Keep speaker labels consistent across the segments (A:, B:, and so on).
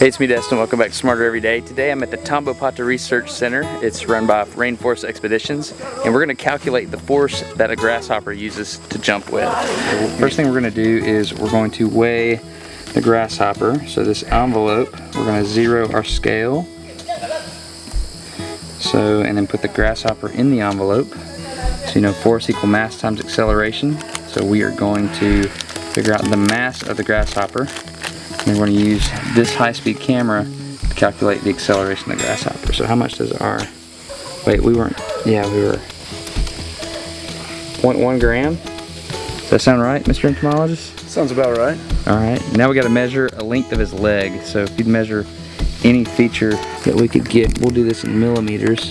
A: Hey, it's me, Destin. Welcome back to Smarter Every Day. Today I'm at the Tambopata Research Center. It's run by Rainforest Expeditions, and we're going to calculate the force that a grasshopper uses to jump with. First thing we're going to do is we're going to weigh the grasshopper. So this envelope, we're going to zero our scale. So, and then put the grasshopper in the envelope. So you know, force equal mass times acceleration. So we are going to figure out the mass of the grasshopper. And we're going to use this high-speed camera to calculate the acceleration of the grasshopper. So how much does our... Wait, we weren't... Yeah, we were... 0.1 gram? Does that sound right, Mr. Entomologist?
B: Sounds about right.
A: Alright, now we got to measure a length of his leg. So if you'd measure any feature that we could get, we'll do this in millimeters.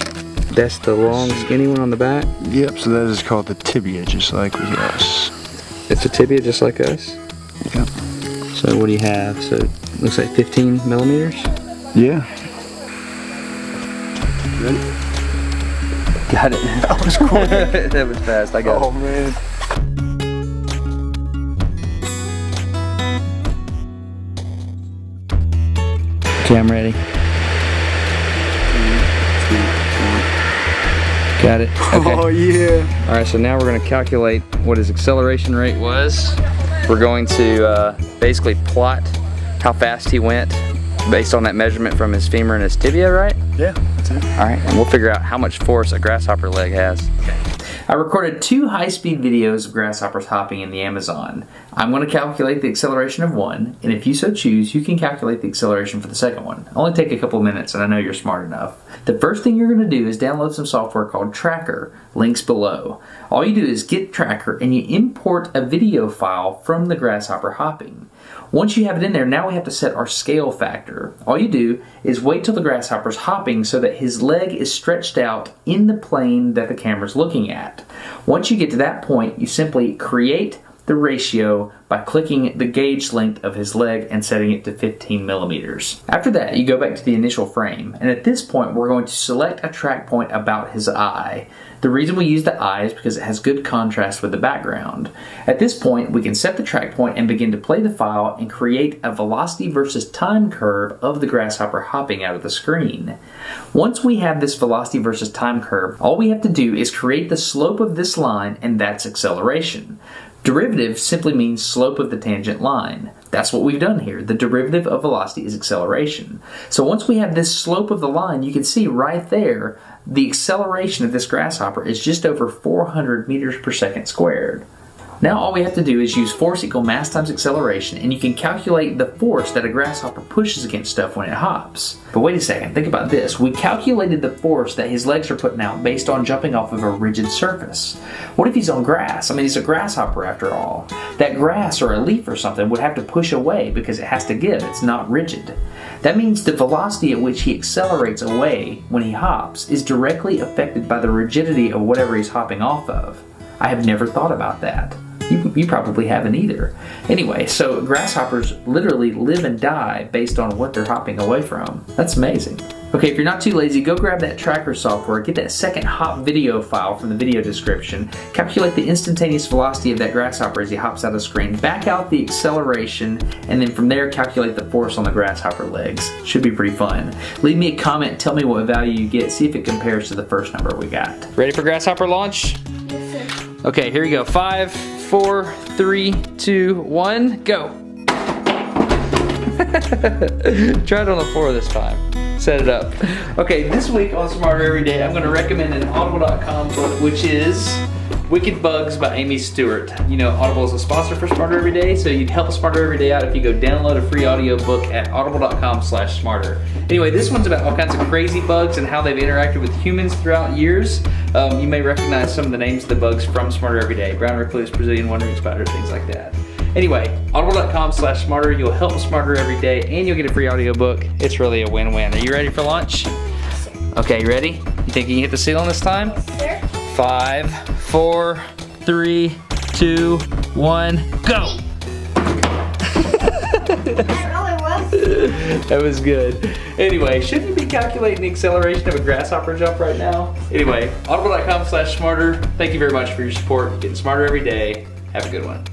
A: That's the long, skinny one on the back?
B: Yep, so that is called the tibia, just like with us.
A: It's a tibia just like us?
B: Yep.
A: So what do you have? So it looks like 15 millimeters?
B: Yeah. Ready?
A: Got it.
B: That was quick.
A: That was fast. I got it.
B: Oh man.
A: Okay, I'm ready. 3, 2, 1. Got it. Okay.
B: Oh yeah.
A: Alright, so now we're going to calculate what his acceleration rate was. We're going to basically plot how fast he went based on that measurement from his femur and his tibia, right?
B: Yeah, that's it.
A: Alright, and we'll figure out how much force a grasshopper leg has. Okay. I recorded 2 high-speed videos of grasshoppers hopping in the Amazon. I'm going to calculate the acceleration of one, and if you so choose, you can calculate the acceleration for the second one. It'll only take a couple of minutes, and I know you're smart enough. The first thing you're going to do is download some software called Tracker, links below. All you do is get Tracker, and you import a video file from the grasshopper hopping. Once you have it in there, now we have to set our scale factor. All you do is wait till the grasshopper's hopping so that his leg is stretched out in the plane that the camera's looking at. Once you get to that point, you simply create the ratio by clicking the gauge length of his leg and setting it to 15 millimeters. After that, you go back to the initial frame, and at this point we're going to select a track point about his eye. The reason we use the eye is because it has good contrast with the background. At this point, we can set the track point and begin to play the file and create a velocity versus time curve of the grasshopper hopping out of the screen. Once we have this velocity versus time curve, all we have to do is create the slope of this line, and that's acceleration. Derivative simply means slope of the tangent line. That's what we've done here. The derivative of velocity is acceleration. So once we have this slope of the line, you can see right there the acceleration of this grasshopper is just over 400 meters per second squared. Now all we have to do is use force equal mass times acceleration, and you can calculate the force that a grasshopper pushes against stuff when it hops. But wait a second, think about this. We calculated the force that his legs are putting out based on jumping off of a rigid surface. What if he's on grass? I mean, he's a grasshopper after all. That grass or a leaf or something would have to push away because it has to give. It's not rigid. That means the velocity at which he accelerates away when he hops is directly affected by the rigidity of whatever he's hopping off of. I have never thought about that. You probably haven't either. Anyway, so grasshoppers literally live and die based on what they're hopping away from. That's amazing. Okay, if you're not too lazy, go grab that tracker software, get that second hop video file from the video description, calculate the instantaneous velocity of that grasshopper as he hops out of the screen, back out the acceleration, and then from there calculate the force on the grasshopper legs. Should be pretty fun. Leave me a comment, tell me what value you get, see if it compares to the first number we got. Ready for grasshopper launch?
C: Yes, sir.
A: Okay, here we go. 5, 4, 3, 2, 1, go. Try it on the floor this time. Set it up. Okay, this week on Smarter Every Day, I'm going to recommend an Audible.com book, which is Wicked Bugs by Amy Stewart. You know, Audible is a sponsor for Smarter Every Day, so you'd help Smarter Every Day out if you go download a free audiobook at audible.com/smarter. Anyway, this one's about all kinds of crazy bugs and how they've interacted with humans throughout years. You may recognize some of the names of the bugs from Smarter Every Day. Brown recluse, Brazilian wandering spider, things like that. Anyway, audible.com/smarter. You'll help Smarter Every Day and you'll get a free audiobook. It's really a win-win. Are you ready for lunch?
C: Yes, sir.
A: Okay, you ready? You think you can hit the ceiling this time?
C: Yes, sir.
A: 5, 4, 3, 2, 1, go! That was good. Anyway, shouldn't you be calculating the acceleration of a grasshopper jump right now? Anyway, audible.com/smarter. Thank you very much for your support. Getting smarter every day. Have a good one.